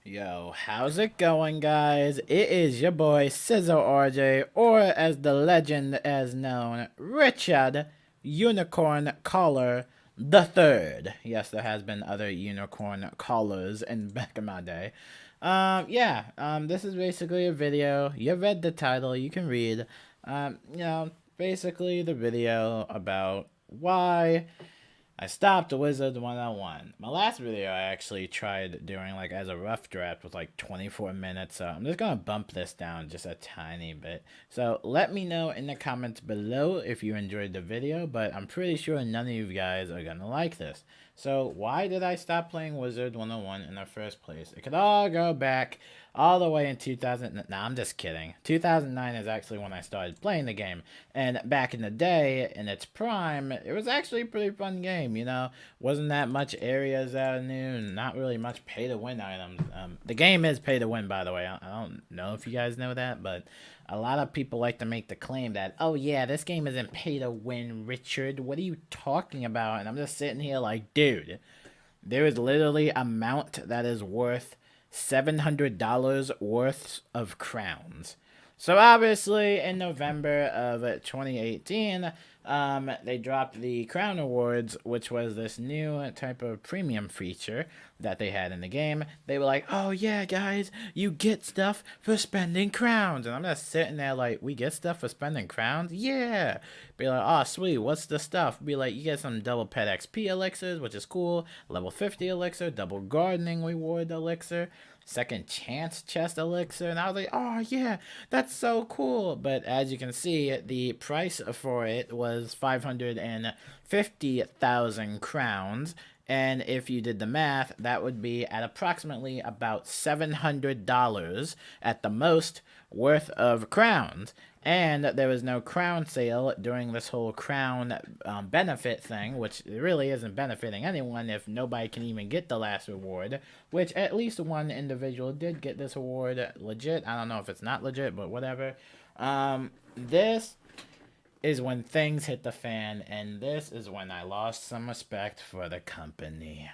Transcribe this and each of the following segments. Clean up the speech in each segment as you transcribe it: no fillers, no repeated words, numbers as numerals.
Yo, how's it going, guys? It is your boy Sizzle RJ, or as the legend is known, Richard Unicorn Caller the Third. Yes, there has been other unicorn callers in back in my day. This is basically a video. You read the title, you can read. Basically the video about why I stopped Wizard101. My last video I actually tried doing like as a rough draft was like 24 minutes, so I'm just gonna bump this down just a tiny bit. So let me know in the comments below if you enjoyed the video, but I'm pretty sure none of you guys are gonna like this. So why did I stop playing Wizard101 in the first place? It could all go back all the way in 2000. Nah, I'm just kidding. 2009 is actually when I started playing the game. And back in the day, in its prime, it was actually a pretty fun game, you know? Wasn't that much areas out of new, and not really much pay-to-win items. The game is pay-to-win, by the way. I don't know if you guys know that, but a lot of people like to make the claim that, oh yeah, this game isn't pay-to-win, Richard. What are you talking about? And I'm just sitting here like, dude, there is literally a mount that is worth $700 worth of crowns. So obviously, in November of 2018, they dropped the Crown Awards, which was this new type of premium feature that they had in the game. They were like, oh yeah, guys, you get stuff for spending crowns. And I'm just sitting there like, we get stuff for spending crowns? Yeah. Be like, oh, sweet, what's the stuff? Be like, you get some double pet XP elixirs, which is cool. Level 50 elixir, double gardening reward elixir, second chance chest elixir. And I was like, oh yeah, that's so cool. But as you can see, the price for it was 550,000 crowns. And if you did the math, that would be at approximately about $700 at the most worth of crowns. And there was no crown sale during this whole crown benefit thing, which really isn't benefiting anyone if nobody can even get the last reward, which at least one individual did get this award legit. I don't know if it's not legit, but whatever. This is when things hit the fan, and this is when I lost some respect for the company.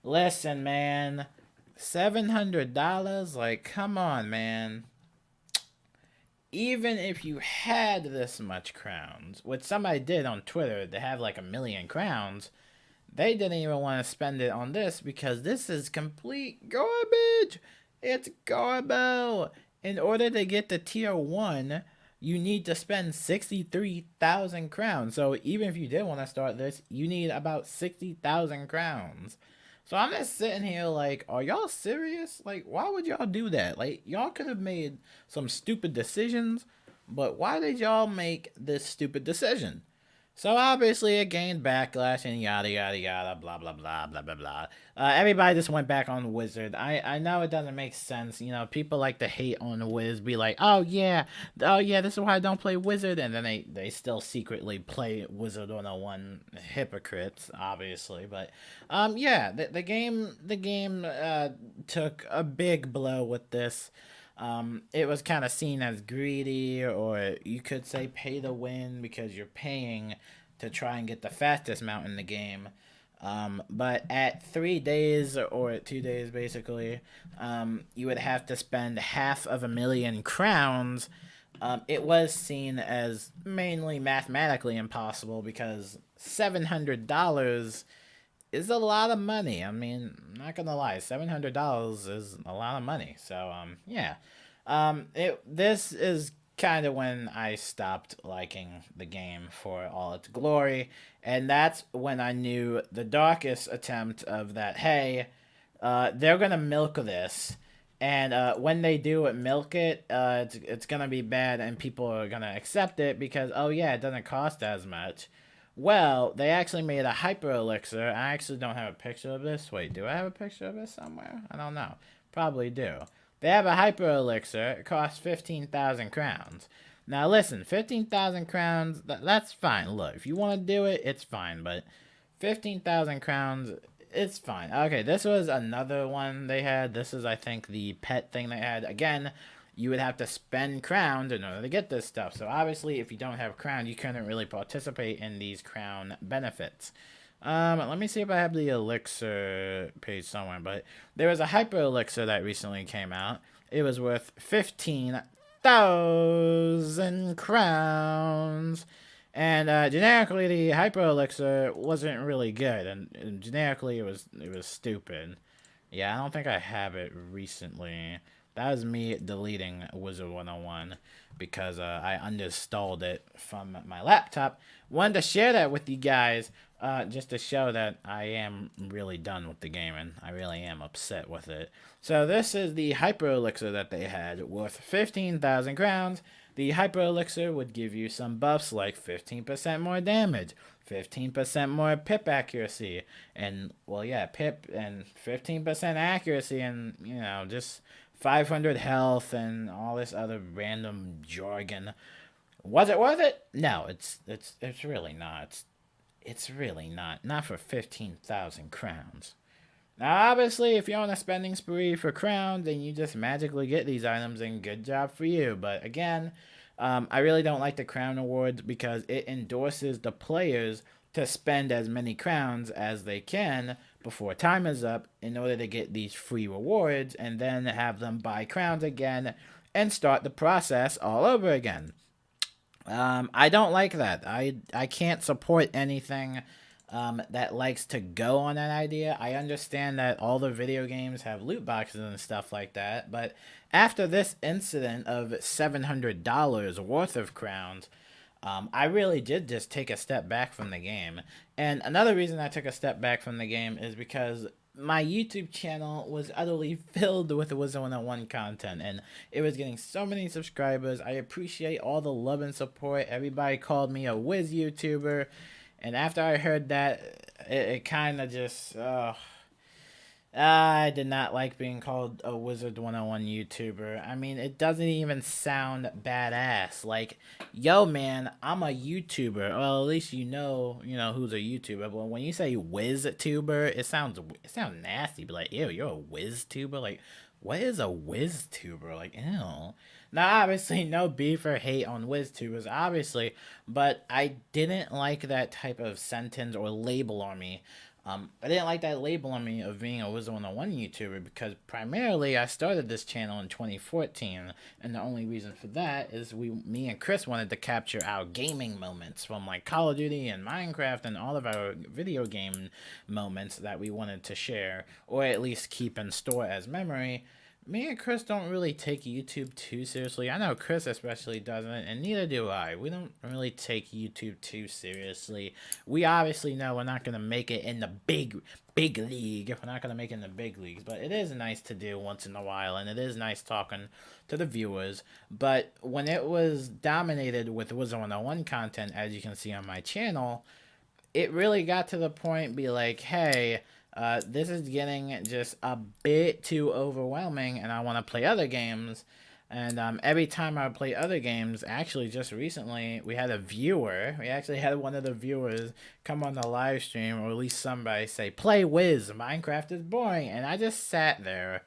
Listen, man, $700? Like, come on, man. Even if you had this much crowns, which somebody did on Twitter, they have like 1,000,000 crowns, they didn't even want to spend it on this because this is complete garbage. It's garbo. In order to get the tier 1, you need to spend 63,000 crowns. So even if you did want to start this, you need about 60,000 crowns. So I'm just sitting here like, are y'all serious? Like, why would y'all do that? Like, y'all could have made some stupid decisions, but why did y'all make this stupid decision? So obviously it gained backlash and yada yada yada, blah blah blah blah blah blah. Everybody just went back on Wizard. I know it doesn't make sense. You know, people like to hate on Wiz, be like, oh yeah, this is why I don't play Wizard, and then they still secretly play Wizard101. Hypocrites, obviously. But yeah, the game took a big blow with this. It was kind of seen as greedy, or you could say pay to win because you're paying to try and get the fastest mount in the game. But at 3 days or 2 days, basically, you would have to spend half of 1,000,000 crowns. It was seen as mainly mathematically impossible because $700 is a lot of money. I mean, I'm not gonna lie, $700 is a lot of money. So yeah, this is kind of when I stopped liking the game for all its glory, and that's when I knew the darkest attempt of that. Hey, they're gonna milk this. And when they do milk it, it's gonna be bad, and people are gonna accept it because, oh yeah, it doesn't cost as much. Well, they actually made a hyper elixir. I actually don't have a picture of this. Wait, do I have a picture of this somewhere? I don't know. Probably do. They have a hyper elixir. It costs 15,000 crowns. Now listen, 15,000 crowns, that's fine. Look, if you want to do it, it's fine. But 15,000 crowns, it's fine. Okay, this was another one they had. This is, I think, the pet thing they had. Again, you would have to spend crowns in order to get this stuff. So obviously, if you don't have crown, you couldn't really participate in these crown benefits. Let me see if I have the elixir page somewhere, but there was a hyper elixir that recently came out. It was worth 15,000 crowns. And generically, the hyper elixir wasn't really good, and generically, it was stupid. Yeah, I don't think I have it recently. That was me deleting Wizard101 because I uninstalled it from my laptop. Wanted to share that with you guys just to show that I am really done with the game and I really am upset with it. So this is the Hyper Elixir that they had worth 15,000 crowns. The Hyper Elixir would give you some buffs like 15% more damage, 15% more pip accuracy, and, well, yeah, pip and 15% accuracy, and, you know, just 500 health and all this other random jargon. Was it worth it? No, it's really not. It's really not. Not for 15,000 crowns. Now, obviously, if you're on a spending spree for crowns, then you just magically get these items, and good job for you. But again, I really don't like the crown awards because it endorses the players to spend as many crowns as they can before time is up in order to get these free rewards and then have them buy crowns again and start the process all over again. I don't like that. I can't support anything that likes to go on that idea. I understand that all the video games have loot boxes and stuff like that, but after this incident of $700 worth of crowns, I really did just take a step back from the game. And another reason I took a step back from the game is because my YouTube channel was utterly filled with Wizard101 content, and it was getting so many subscribers. I appreciate all the love and support. Everybody called me a Wiz YouTuber, and after I heard that, it kind of just, I did not like being called a Wizard101 YouTuber. I mean, it doesn't even sound badass. Like, yo, man, I'm a YouTuber. Well, at least you know who's a YouTuber. But when you say WizTuber, it sounds nasty. But like, ew, you're a WizTuber. Like, what is a WizTuber? Like, ew. Now, obviously, no beef or hate on WizTubers, obviously, but I didn't like that type of sentence or label on me. I didn't like that label on me of being a Wizard101 YouTuber because primarily I started this channel in 2014, and the only reason for that is me and Chris wanted to capture our gaming moments from like Call of Duty and Minecraft and all of our video game moments that we wanted to share, or at least keep and store as memory. Me and Chris don't really take YouTube too seriously. I know Chris especially doesn't, and neither do I. We don't really take YouTube too seriously. We obviously know we're not going to make it in the big league. We're not going to make it in the big leagues, but it is nice to do once in a while, and it is nice talking to the viewers. But when it was dominated with Wizard101 content, as you can see on my channel, it really got to the point be like, hey, this is getting just a bit too overwhelming, and I want to play other games. And every time I play other games, actually just recently, we actually had one of the viewers come on the live stream, or at least somebody say, "Play Wiz, Minecraft is boring." And I just sat there.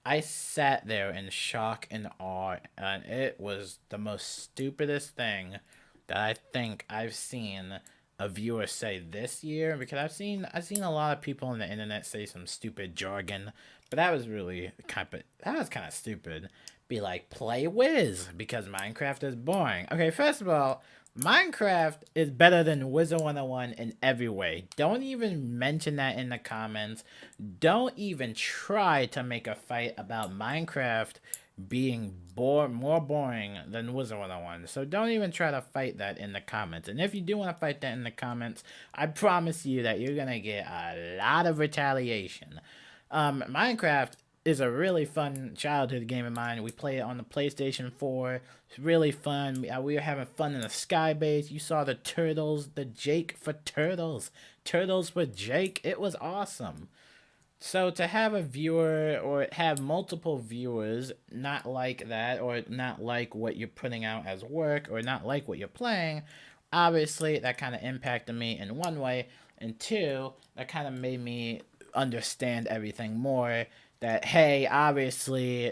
I sat there in shock and awe, and it was the most stupidest thing that I think I've seen a viewer say this year, because I've seen a lot of people on the internet say some stupid jargon, but that was kind of stupid. Be like, play Wiz because Minecraft is boring. Okay, first of all, Minecraft is better than Wizard101 in every way. Don't even mention that in the comments. Don't even try to make a fight about Minecraft being more boring than Wizard101. So don't even try to fight that in the comments. And if you do want to fight that in the comments, I promise you that you're going to get a lot of retaliation. Minecraft is a really fun childhood game of mine. We play it on the PlayStation 4. It's really fun. We were having fun in the sky base. You saw the turtles, the Jake for turtles. Turtles for Jake. It was awesome. So to have a viewer or have multiple viewers not like that, or not like what you're putting out as work, or not like what you're playing, obviously that kind of impacted me in one way, and two, that kind of made me understand everything more, that hey, obviously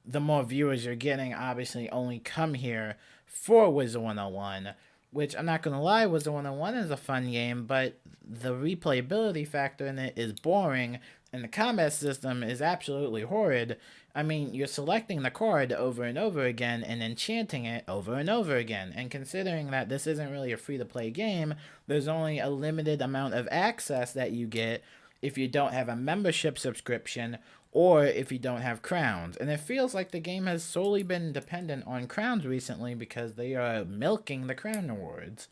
the more viewers you're getting obviously only come here for Wizard101, which I'm not gonna lie, Wizard101 is a fun game, but the replayability factor in it is boring, and the combat system is absolutely horrid. I mean, you're selecting the card over and over again and enchanting it over and over again. And considering that this isn't really a free-to-play game, there's only a limited amount of access that you get if you don't have a membership subscription or if you don't have crowns. And it feels like the game has solely been dependent on crowns recently because they are milking the crown awards.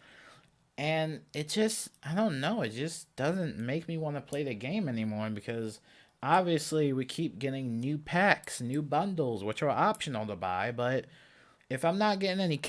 And it just, I don't know, it just doesn't make me want to play the game anymore because obviously we keep getting new packs, new bundles, which are optional to buy, but if I'm not getting any...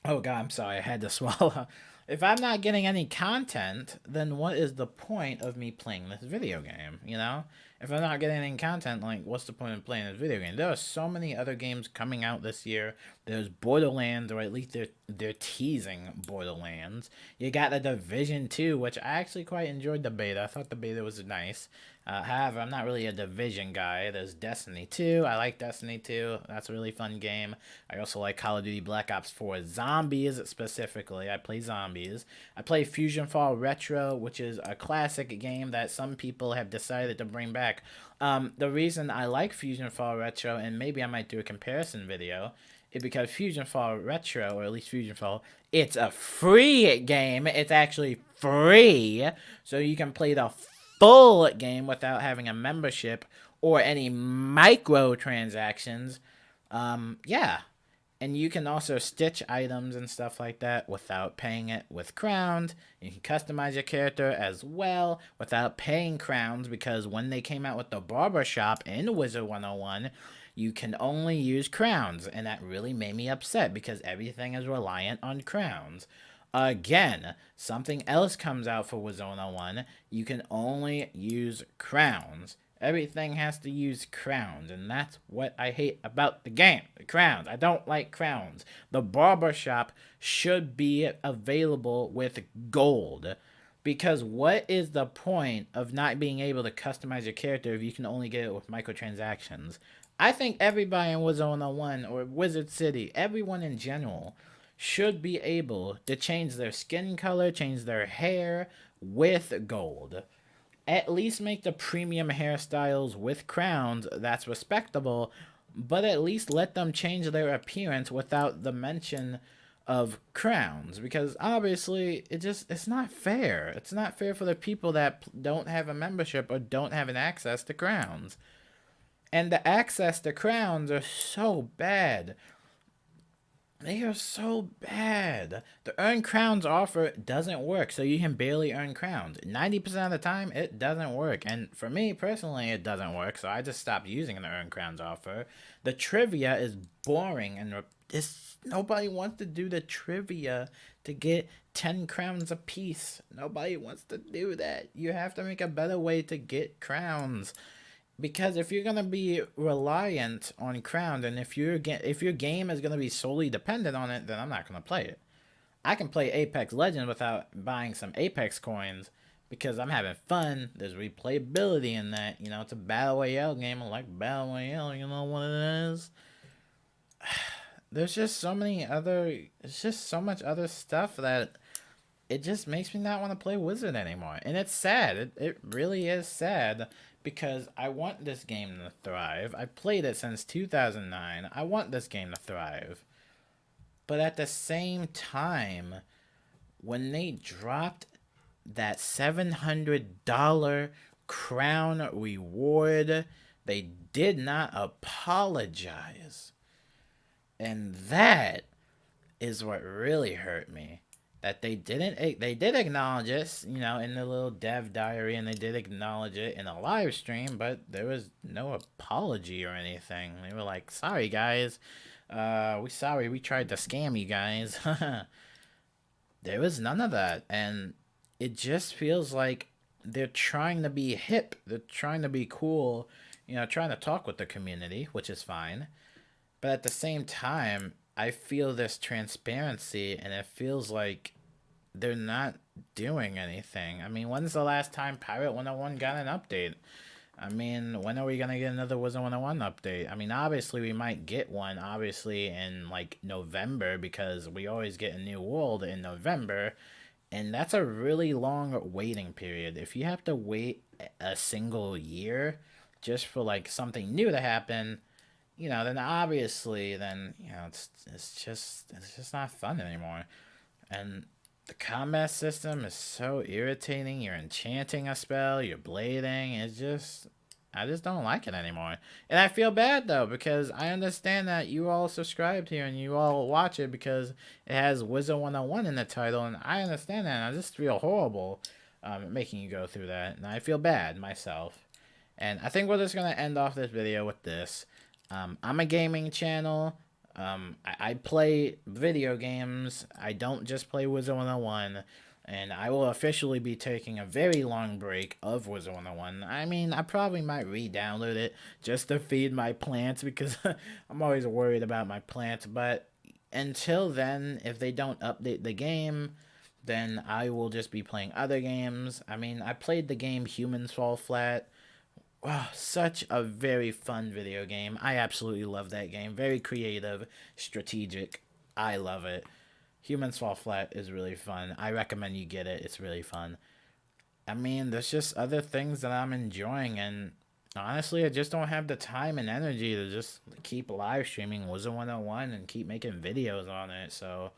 Oh god, I'm sorry, I had to swallow. If I'm not getting any content, then what is the point of me playing this video game, you know? If I'm not getting any content, like, what's the point of playing this video game? There are so many other games coming out this year. There's Borderlands, or at least they're teasing Borderlands. You got The Division 2, which I actually quite enjoyed the beta. I thought the beta was nice. However, I'm not really a Division guy. There's Destiny 2. I like Destiny 2. That's a really fun game. I also like Call of Duty Black Ops 4 Zombies specifically. I play Zombies. I play Fusion Fall Retro, which is a classic game that some people have decided to bring back. The reason I like Fusion Fall Retro, and maybe I might do a comparison video, is because Fusion Fall Retro, or at least Fusion Fall, it's a free game. It's actually free, so you can play the full game without having a membership or any microtransactions. Yeah. And you can also stitch items and stuff like that without paying it with crowns. You can customize your character as well without paying crowns, because when they came out with the barber shop in Wizard101, you can only use crowns, and that really made me upset because everything is reliant on crowns. Again, something else comes out for Wizard101, you can only use crowns. Everything has to use crowns, and that's what I hate about the game. The crowns. I don't like crowns. The barber shop should be available with gold. Because what is the point of not being able to customize your character if you can only get it with microtransactions? I think everybody in Wizard101 or Wizard City, everyone in general, should be able to change their skin color, change their hair with gold. At least make the premium hairstyles with crowns, that's respectable, but at least let them change their appearance without the mention of crowns, because obviously it's not fair. It's not fair for the people that don't have a membership or don't have an access to crowns. And the access to crowns are so bad. They are so bad. The earn crowns offer doesn't work, so you can barely earn crowns. 90% of the time, it doesn't work. And for me, personally, it doesn't work, so I just stopped using the earn crowns offer. The trivia is boring, and nobody wants to do the trivia to get 10 crowns apiece. Nobody wants to do that. You have to make a better way to get crowns. Because if you're gonna be reliant on crowns, and if your game is gonna be solely dependent on it, then I'm not gonna play it. I can play Apex Legends without buying some Apex coins because I'm having fun. There's replayability in that. You know, it's a battle royale game. I like battle royale. You know what it is. There's just so many other. It's just so much other stuff that it just makes me not want to play Wizard anymore, and it's sad. It really is sad. Because I want this game to thrive. I played it since 2009. I want this game to thrive. But at the same time, when they dropped that $700 crown reward, they did not apologize. And that is what really hurt me. That they did acknowledge it, you know, in the little dev diary, and they did acknowledge it in a live stream, but there was no apology or anything. They were like, sorry guys, we tried to scam you guys. There was none of that, and it just feels like they're trying to be hip, they're trying to be cool, you know, trying to talk with the community, which is fine, but at the same time, I feel this transparency, and it feels like they're not doing anything. I mean, when's the last time Pirate 101 got an update? I mean, when are we gonna get another Wizard101 update? I mean, obviously we might get one, obviously in like November, because we always get a new world in November, and that's a really long waiting period. If you have to wait a single year just for like something new to happen, then obviously, then it's just not fun anymore. And the combat system is so irritating. You're enchanting a spell, you're blading. I just don't like it anymore. And I feel bad though, because I understand that you all subscribed here and you all watch it because it has Wizard101 in the title, and I understand that. And I just feel horrible making you go through that, and I feel bad myself. And I think we're just gonna end off this video with this. I'm a gaming channel. I play video games. I don't just play Wizard101, and I will officially be taking a very long break of Wizard101. I mean, I probably might re-download it just to feed my plants, because I'm always worried about my plants. But until then, if they don't update the game, then I will just be playing other games. I mean, I played the game Humans Fall Flat. Wow, such a very fun video game. I absolutely love that game. Very creative, strategic. I love it. Humans Fall Flat is really fun. I recommend you get it. It's really fun. I mean, there's just other things that I'm enjoying, and honestly, I just don't have the time and energy to just keep live streaming Wizard101 and keep making videos on it. So,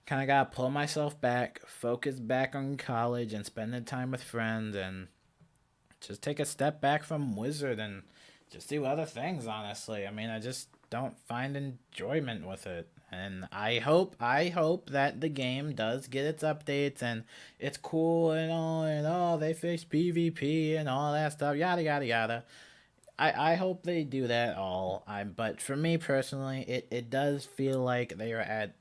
kind of gotta pull myself back, focus back on college and spending time with friends, and just take a step back from Wizard and just do other things, honestly. I mean, I just don't find enjoyment with it. And I hope that the game does get its updates and it's cool and all they fix PvP and all that stuff, yada yada yada. I hope they do that all. But for me personally, it does feel like they are at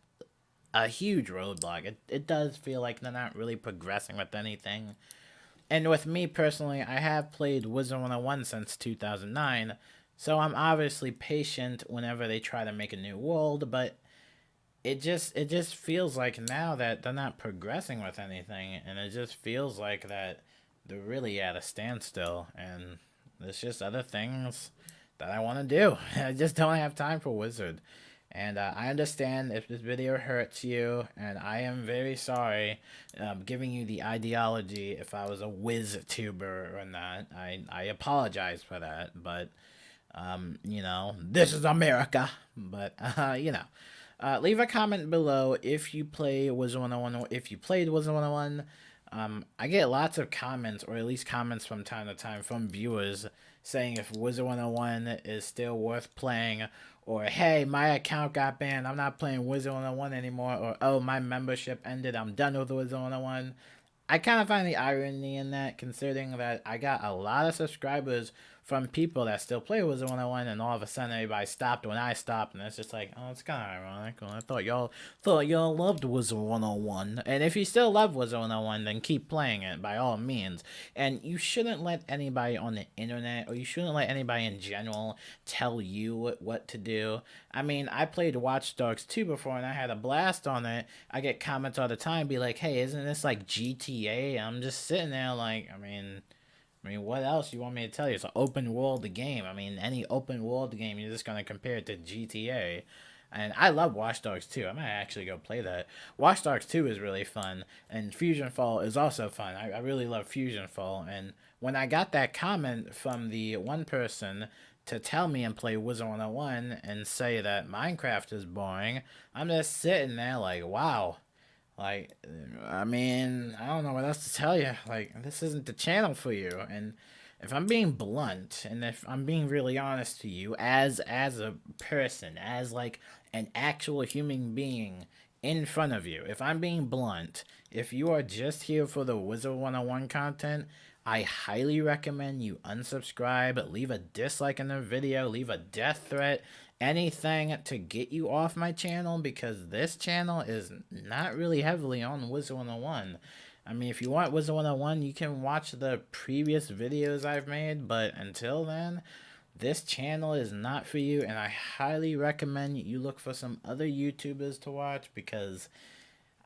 a huge roadblock. It does feel like they're not really progressing with anything. And with me personally, I have played Wizard101 since 2009, so I'm obviously patient whenever they try to make a new world, but it just feels like now that they're not progressing with anything, and it just feels like that they're really at a standstill, and there's just other things that I want to do. I just don't have time for Wizard. And I understand if this video hurts you, and I am very sorry giving you the ideology if I was a Wiz-tuber or not. I apologize for that, but, this is America. But, leave a comment below if you play Wizard101, if you played Wizard101. I get lots of comments, or at least comments from time to time from viewers saying if Wizard101 is still worth playing, or hey, my account got banned, I'm not playing Wizard101 anymore, or oh, my membership ended, I'm done with Wizard101. I kind of find the irony in that, considering that I got a lot of subscribers from people that still play Wizard101, and all of a sudden everybody stopped when I stopped, and it's just like, oh, it's kind of ironic. Well, I thought y'all loved Wizard101, and if you still love Wizard101, then keep playing it by all means. And you shouldn't let anybody on the internet, or you shouldn't let anybody in general tell you what to do. I mean, I played Watch Dogs 2 before, and I had a blast on it. I get comments all the time, be like, hey, isn't this like GTA? I'm just sitting there like, I mean, what else you want me to tell you? It's an open world game. I mean, any open world game, you're just going to compare it to GTA. And I love Watch Dogs 2. I might actually go play that. Watch Dogs 2 is really fun. And Fusion Fall is also fun. I really love Fusion Fall. And when I got that comment from the one person to tell me and play Wizard101 and say that Minecraft is boring, I'm just sitting there like, wow. Like, I mean, I don't know what else to tell you. Like, this isn't the channel for you. And if I'm being blunt, and if I'm being really honest to you, as a person, as like an actual human being in front of you, if I'm being blunt, if you are just here for the Wizard101 content, I highly recommend you unsubscribe, leave a dislike in the video, leave a death threat, anything to get you off my channel, because this channel is not really heavily on Wizard101. I mean, if you want Wizard101, you can watch the previous videos I've made, but until then, this channel is not for you, and I highly recommend you look for some other YouTubers to watch, because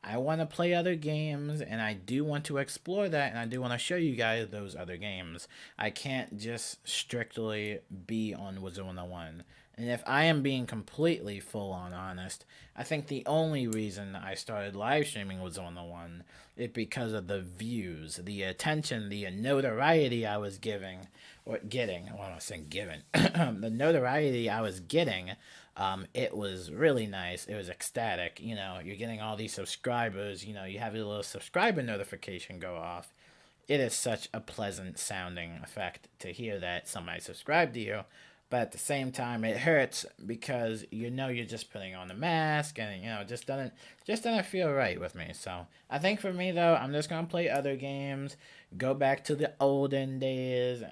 I want to play other games, and I do want to explore that, and I do want to show you guys those other games. I can't just strictly be on Wizard101. And if I am being completely full on honest, I think the only reason I started live streaming Wizard101 is because of the views, the attention, the notoriety I was giving, or getting, well, I'm not saying giving, the notoriety I was getting. It was really nice. It was ecstatic. You know, you're getting all these subscribers. You know, you have your little subscriber notification go off. It is such a pleasant sounding effect to hear that somebody subscribed to you. But at the same time, it hurts because you know you're just putting on the mask, and you know just doesn't feel right with me. So I think for me though, I'm just gonna play other games, go back to the olden days.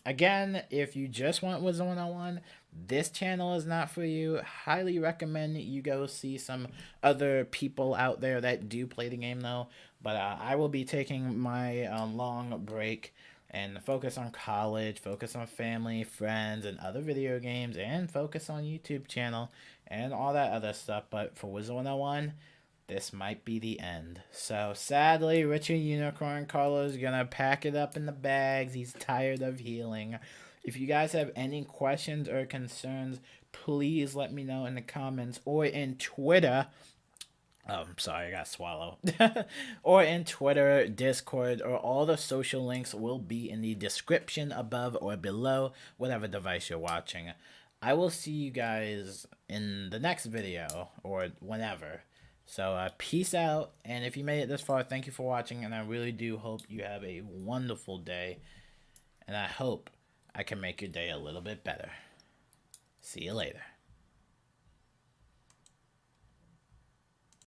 Again, if you just want Wizard101, this channel is not for you. Highly recommend you go see some other people out there that do play the game though. But I will be taking my long break and focus on college, focus on family, friends, and other video games, and focus on YouTube channel and all that other stuff. But for Wizard101, this might be the end. So sadly, Richard Unicorn Carlos is gonna pack it up in the bags. He's tired of healing. If you guys have any questions or concerns, please let me know in the comments or in Twitter. Oh, I'm sorry, I got to swallow. Or in Twitter, Discord, or all the social links will be in the description above or below, whatever device you're watching. I will see you guys in the next video, or whenever. So, peace out, and if you made it this far, thank you for watching, and I really do hope you have a wonderful day, and I hope I can make your day a little bit better. See you later.